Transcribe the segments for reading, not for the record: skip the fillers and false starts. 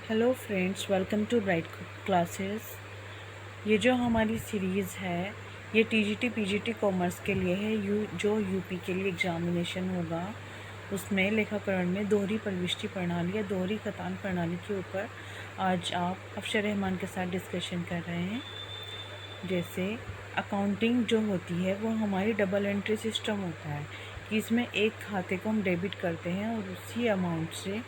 Hello friends, welcome to bright classes. ये जो हमारी सीरीज़ है ये टीजीटी पीजीटी कॉमर्स के लिए है। जो यूपी के लिए एग्जामिनेशन होगा उसमें लेखाकरण में दोहरी प्रविष्टि प्रणाली या दोहरी कथान प्रणाली के ऊपर आज आप अफसर रहमान के साथ डिस्कशन कर रहे हैं। जैसे अकाउंटिंग जो होती है वो हमारी डबल एंट्री सिस्टम होता है कि इसमें एक खाते को हम डेबिट करते हैं और उसी अमाउंट से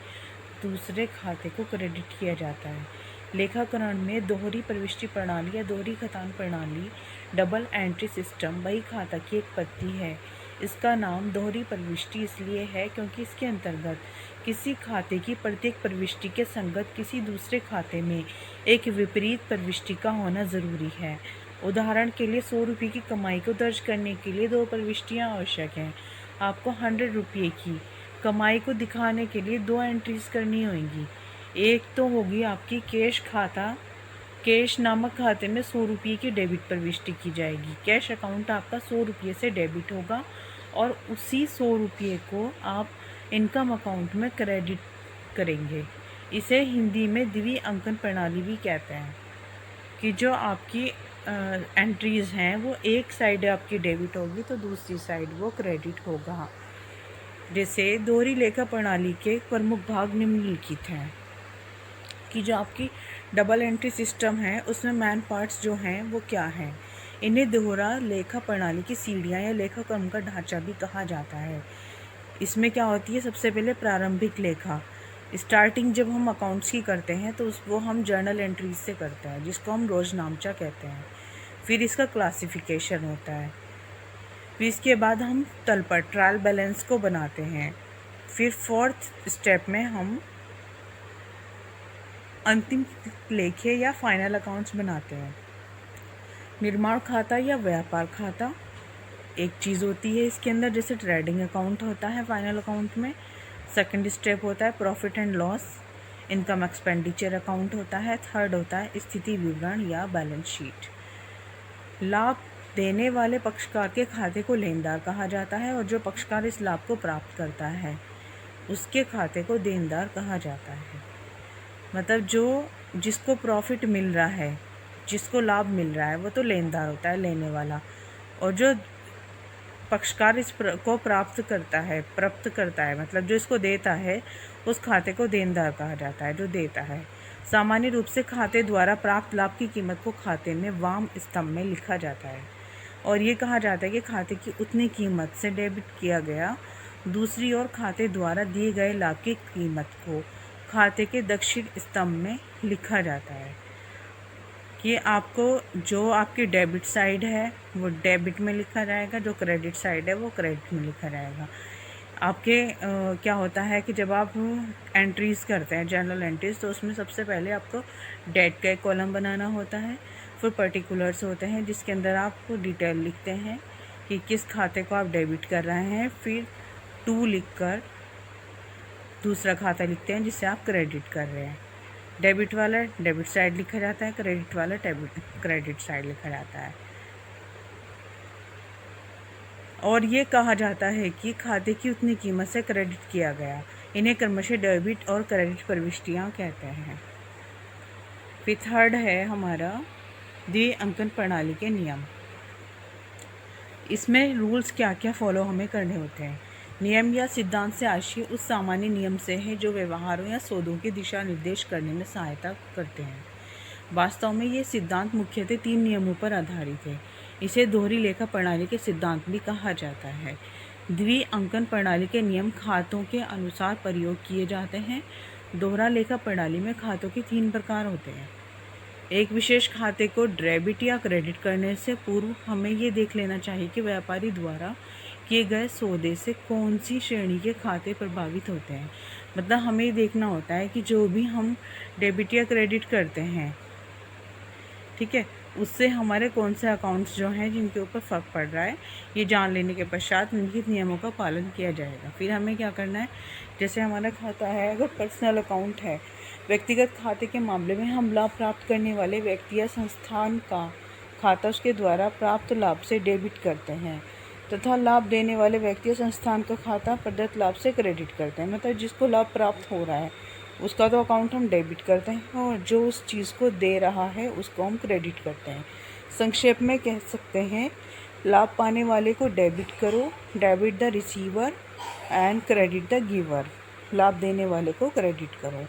दूसरे खाते को क्रेडिट किया जाता है। लेखाकरण में दोहरी प्रविष्टि प्रणाली या दोहरी खतान प्रणाली डबल एंट्री सिस्टम बही खाता की एक पत्ती है। इसका नाम दोहरी प्रविष्टि इसलिए है क्योंकि इसके अंतर्गत किसी खाते की प्रत्येक प्रविष्टि के संगत किसी दूसरे खाते में एक विपरीत प्रविष्टि का होना ज़रूरी है। उदाहरण के लिए 100 रुपये की कमाई को दर्ज करने के लिए दो प्रविष्टियाँ आवश्यक हैं। आपको 100 रुपये की कमाई को दिखाने के लिए दो एंट्रीज करनी होंगी। एक तो होगी आपकी कैश नामक खाते में 100 रुपये की डेबिट प्रविष्टि की जाएगी। कैश अकाउंट आपका 100 रुपये से डेबिट होगा और उसी 100 रुपये को आप इनकम अकाउंट में क्रेडिट करेंगे। इसे हिंदी में द्विअंकन प्रणाली भी कहते हैं कि जो आपकी एंट्रीज़ हैं वो एक साइड आपकी डेबिट होगी तो दूसरी साइड वो क्रेडिट होगा। जैसे दोहरी लेखा प्रणाली के प्रमुख भाग निम्नलिखित हैं कि जो आपकी डबल एंट्री सिस्टम है उसमें मैन पार्ट्स जो हैं वो क्या हैं। इन्हें दोहरा लेखा प्रणाली की सीढ़ियाँ या लेखा क्रम का ढांचा भी कहा जाता है। इसमें क्या होती है, सबसे पहले प्रारंभिक लेखा। स्टार्टिंग जब हम अकाउंट्स की करते हैं तो वो हम जर्नल एंट्रीज से करते हैं जिसको हम रोजनामचा कहते हैं। फिर इसका क्लासिफिकेशन होता है। फिर इसके बाद हम तल पर ट्रायल बैलेंस को बनाते हैं। फिर फोर्थ स्टेप में हम अंतिम लेखे या फाइनल अकाउंट्स बनाते हैं। निर्माण खाता या व्यापार खाता एक चीज़ होती है इसके अंदर, जैसे ट्रेडिंग अकाउंट होता है फाइनल अकाउंट में। सेकंड स्टेप होता है profit and loss, income expenditure account होता है। थर्ड होता है स्थिति विवरण या बैलेंस शीट। लाभ देने वाले पक्षकार के खाते को लेनदार कहा जाता है और जो पक्षकार इस लाभ को प्राप्त करता है उसके खाते को देनदार कहा जाता है। मतलब जिसको प्रॉफिट मिल रहा है, जिसको लाभ मिल रहा है वो तो लेनदार होता है, लेने वाला। और जो पक्षकार को प्राप्त करता है मतलब जो इसको देता है उस खाते को देनदार कहा जाता है, जो देता है। सामान्य रूप से खाते द्वारा प्राप्त लाभ की कीमत को खाते में वाम स्तंभ में लिखा जाता है और ये कहा जाता है कि खाते की उतनी कीमत से डेबिट किया गया। दूसरी ओर खाते द्वारा दिए गए लाभ की कीमत को खाते के दक्षिण स्तंभ में लिखा जाता है कि आपको जो आपकी डेबिट साइड है वो डेबिट में लिखा जाएगा, जो क्रेडिट साइड है वो क्रेडिट में लिखा जाएगा। आपके क्या होता है कि जब आप एंट्रीज़ करते हैं जर्नल एंट्रीज़ तो उसमें सबसे पहले आपको डेट का एक कॉलम बनाना होता है। फिर पर्टिकुलर्स होते हैं जिसके अंदर आप डिटेल लिखते हैं कि किस खाते को आप डेबिट कर रहे हैं। फिर टू लिखकर दूसरा खाता लिखते हैं जिसे आप क्रेडिट कर रहे हैं। डेबिट वाला डेबिट साइड लिखा जाता है, क्रेडिट वाला क्रेडिट साइड लिखा जाता है। और ये कहा जाता है कि खाते की उतनी कीमत से क्रेडिट किया गया। इन्हें क्रमशः डेबिट और क्रेडिट प्रविष्टियाँ कहते हैं। फिर थर्ड है हमारा द्विअंकन प्रणाली के नियम। इसमें रूल्स क्या क्या फॉलो हमें करने होते हैं। नियम या सिद्धांत से आशय उस सामान्य नियम से है जो व्यवहारों या सौदों की दिशा निर्देश करने में सहायता करते हैं। वास्तव में ये सिद्धांत मुख्यतः 3 नियमों पर आधारित है। इसे दोहरी लेखा प्रणाली के सिद्धांत भी कहा जाता है। द्विअंकन प्रणाली के नियम खातों के अनुसार प्रयोग किए जाते हैं। दोहरा लेखा प्रणाली में खातों के 3 प्रकार होते हैं। एक विशेष खाते को डेबिट या क्रेडिट करने से पूर्व हमें ये देख लेना चाहिए कि व्यापारी द्वारा किए गए सौदे से कौन सी श्रेणी के खाते प्रभावित होते हैं। मतलब हमें ये देखना होता है कि जो भी हम डेबिट या क्रेडिट करते हैं, ठीक है, उससे हमारे कौन से अकाउंट्स जो हैं जिनके ऊपर फ़र्क पड़ रहा है। ये जान लेने के पश्चात निम्नलिखित नियमों का पालन किया जाएगा। फिर हमें क्या करना है, जैसे हमारा खाता है, अगर पर्सनल अकाउंट है, व्यक्तिगत खाते के मामले में हम लाभ प्राप्त करने वाले व्यक्ति या संस्थान का खाता उसके द्वारा प्राप्त लाभ से डेबिट करते हैं तथा लाभ देने वाले व्यक्ति या संस्थान का खाता प्रदत्त लाभ से क्रेडिट करते हैं। मतलब जिसको लाभ प्राप्त हो रहा है उसका तो अकाउंट हम डेबिट करते हैं और जो उस चीज़ को दे रहा है उसको हम क्रेडिट करते हैं। संक्षेप में कह सकते हैं, लाभ पाने वाले को डेबिट करो, debit the receiver and credit the giver. लाभ देने वाले को क्रेडिट करो।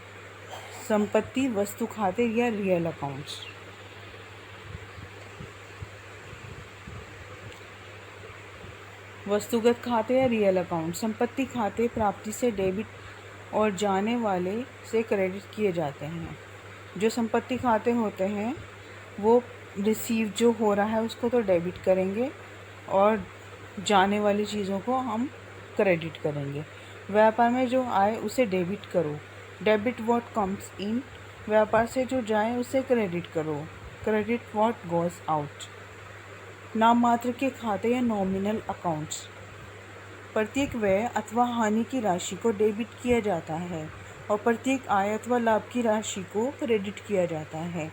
संपत्ति, वस्तु खाते या रियल अकाउंट्स। वस्तुगत खाते या रियल अकाउंट। संपत्ति खाते प्राप्ति से डेबिट और जाने वाले से क्रेडिट किए जाते हैं। जो संपत्ति खाते होते हैं वो रिसीव जो हो रहा है उसको तो डेबिट करेंगे और जाने वाली चीज़ों को हम क्रेडिट करेंगे। व्यापार में जो आए उसे डेबिट करो, डेबिट व्हाट कम्स इन। व्यापार से जो जाए उसे क्रेडिट करो, क्रेडिट व्हाट गोज़ आउट। नाम मात्र के खाते या नॉमिनल अकाउंट्स। प्रत्येक व्यय अथवा हानि की राशि को डेबिट किया जाता है और प्रत्येक आय अथवा लाभ की राशि को क्रेडिट किया जाता है।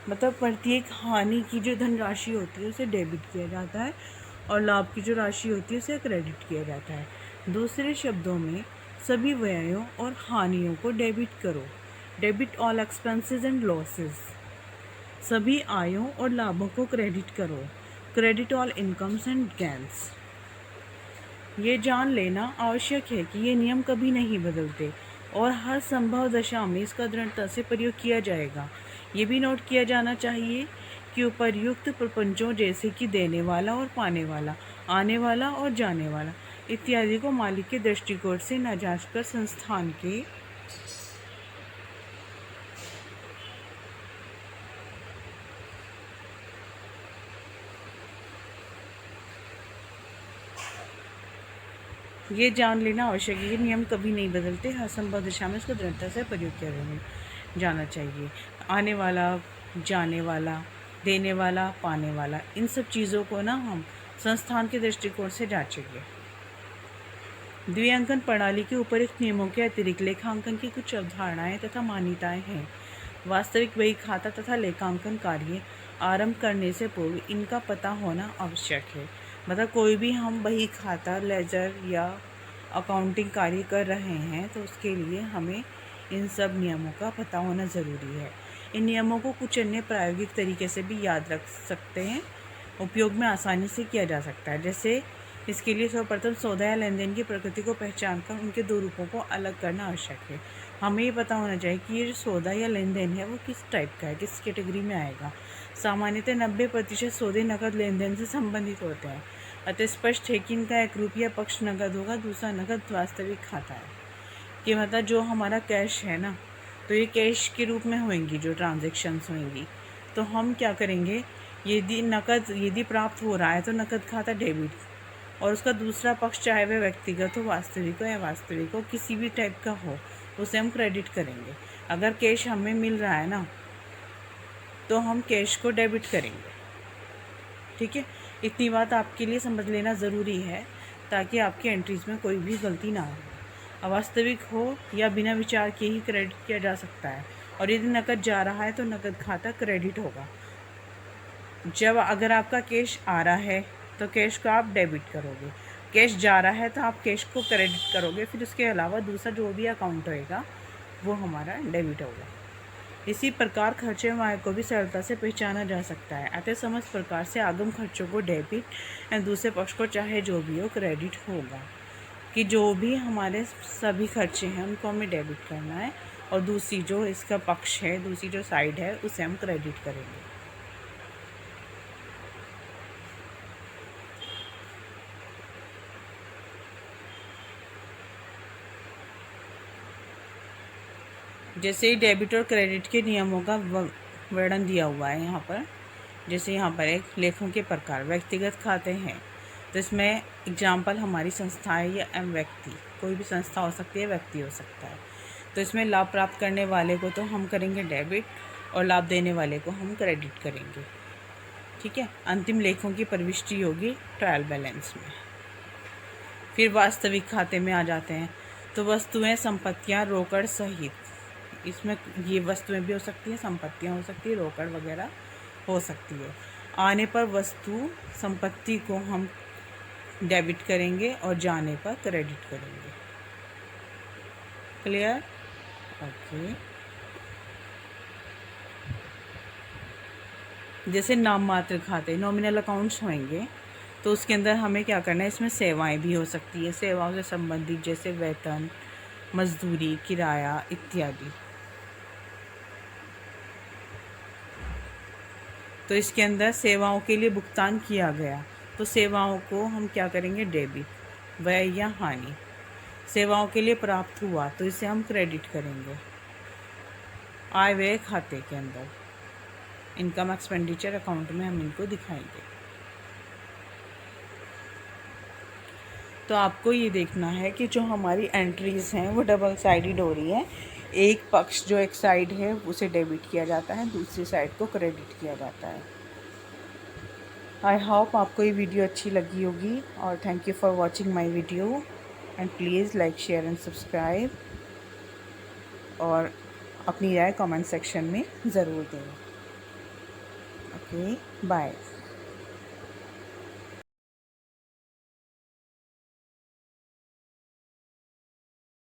मतलब प्रत्येक हानि की जो धनराशि होती है उसे डेबिट किया जाता है और लाभ की जो राशि होती है उसे क्रेडिट किया जाता है। दूसरे शब्दों में, सभी व्ययों और हानियों को डेबिट करो, debit all expenses and losses. सभी आयों और लाभों को क्रेडिट करो, credit all incomes and gains. ये जान लेना आवश्यक है कि ये नियम कभी नहीं बदलते और हर संभव दशा में इसका दृढ़ता से प्रयोग किया जाएगा। ये भी नोट किया जाना चाहिए कि उपर्युक्त प्रपंचों जैसे कि देने वाला और पाने वाला, आने वाला और जाने वाला इत्यादि को मालिक के दृष्टिकोण से न जांचकर संस्थान के ये जान लेना आवश्यक है कि नियम कभी नहीं बदलते, हर संभव दिशा में इसको दृढ़ता से प्रयोग किया जाना चाहिए। आने वाला, जाने वाला, देने वाला, पाने वाला, इन सब चीज़ों को ना हम संस्थान के दृष्टिकोण से जांचेंगे। द्विअंकन प्रणाली के उपयुक्त नियमों के अतिरिक्त लेखांकन की कुछ अवधारणाएं तथा मान्यताएं हैं। वास्तविक बही खाता तथा लेखांकन कार्य आरंभ करने से पूर्व इनका पता होना आवश्यक है। मतलब कोई भी हम बही खाता, लेजर या अकाउंटिंग कार्य कर रहे हैं तो उसके लिए हमें इन सब नियमों का पता होना ज़रूरी है। इन नियमों को कुछ अन्य प्रायोगिक तरीके से भी याद रख सकते हैं, उपयोग में आसानी से किया जा सकता है। जैसे इसके लिए सर्वप्रथम सौदा या लेन देन की प्रकृति को पहचान कर उनके दो रूपों को अलग करना आवश्यक है। हमें ये पता होना चाहिए कि ये जो सौदा या लेन देन है वो किस टाइप का है, किस कैटेगरी में आएगा। सामान्यतः 90% सौदे नकद लेन देन से संबंधित होते हैं। अतः स्पष्ट है कि इनका एक रूप या पक्ष नकद होगा, दूसरा नकद वास्तविक खाता है। कि मतलब जो हमारा कैश है ना, तो ये कैश के रूप में होंगी जो ट्रांजेक्शन्स होंगी। तो हम क्या करेंगे, यदि प्राप्त हो रहा है तो नकद खाता डेबिट, और उसका दूसरा पक्ष चाहे वह व्यक्तिगत हो, वास्तविक हो या वास्तविक हो, किसी भी टाइप का हो, उसे हम क्रेडिट करेंगे। अगर कैश हमें मिल रहा है ना तो हम कैश को डेबिट करेंगे। ठीक है, इतनी बात आपके लिए समझ लेना ज़रूरी है ताकि आपकी एंट्रीज में कोई भी गलती ना हो। अवास्तविक हो या बिना विचार के ही क्रेडिट किया जा सकता है। और यदि नकद जा रहा है तो नकद खाता क्रेडिट होगा। जब अगर आपका कैश आ रहा है तो कैश को आप डेबिट करोगे, कैश जा रहा है तो आप कैश को क्रेडिट करोगे, फिर उसके अलावा दूसरा जो भी अकाउंट होएगा वो हमारा डेबिट होगा। इसी प्रकार खर्चे व आय को भी सरलता से पहचाना जा सकता है। अतः समस्त प्रकार से आगम खर्चों को डेबिट एंड दूसरे पक्ष को चाहे जो भी हो क्रेडिट होगा। कि जो भी हमारे सभी खर्चे हैं उनको हमें डेबिट करना है और दूसरी जो इसका पक्ष है, दूसरी जो साइड है उसे हम क्रेडिट करेंगे। जैसे डेबिट और क्रेडिट के नियमों का वर्णन दिया हुआ है यहाँ पर। जैसे यहाँ पर एक लेखों के प्रकार, व्यक्तिगत खाते हैं तो इसमें एग्जाम्पल हमारी संस्था है या व्यक्ति, कोई भी संस्था हो सकती है, व्यक्ति हो सकता है। तो इसमें लाभ प्राप्त करने वाले को तो हम करेंगे डेबिट और लाभ देने वाले को हम क्रेडिट करेंगे। ठीक है, अंतिम लेखों की प्रविष्टि होगी ट्रायल बैलेंस में। फिर वास्तविक खाते में आ जाते हैं तो वस्तुएं, संपत्तियां, रोकड़ सहित, इसमें ये वस्तुएं भी हो सकती हैं, संपत्तियां हो सकती है, रोकड़ वगैरह हो सकती है। आने पर वस्तु संपत्ति को हम डेबिट करेंगे और जाने पर क्रेडिट करेंगे। क्लियर? ओके, जैसे नाम मात्र खाते नॉमिनल अकाउंट्स होंगे तो उसके अंदर हमें क्या करना है, इसमें सेवाएं भी हो सकती है, सेवाओं से संबंधित जैसे वेतन, मजदूरी, किराया इत्यादि। तो इसके अंदर सेवाओं के लिए भुगतान किया गया तो सेवाओं को हम क्या करेंगे, डेबिट, व्यय या हानि। सेवाओं के लिए प्राप्त हुआ तो इसे हम क्रेडिट करेंगे। आय व्यय खाते के अंदर इनकम एक्सपेंडिचर अकाउंट में हम इनको दिखाएंगे। तो आपको ये देखना है कि जो हमारी एंट्रीज हैं वो डबल साइडेड हो रही है। एक पक्ष जो एक साइड है उसे डेबिट किया जाता है, दूसरी साइड को क्रेडिट किया जाता है। आई होप आपको ये वीडियो अच्छी लगी होगी और thank you for watching my video and please like, share and subscribe और अपनी राय कमेंट सेक्शन में ज़रूर दें। Okay, bye.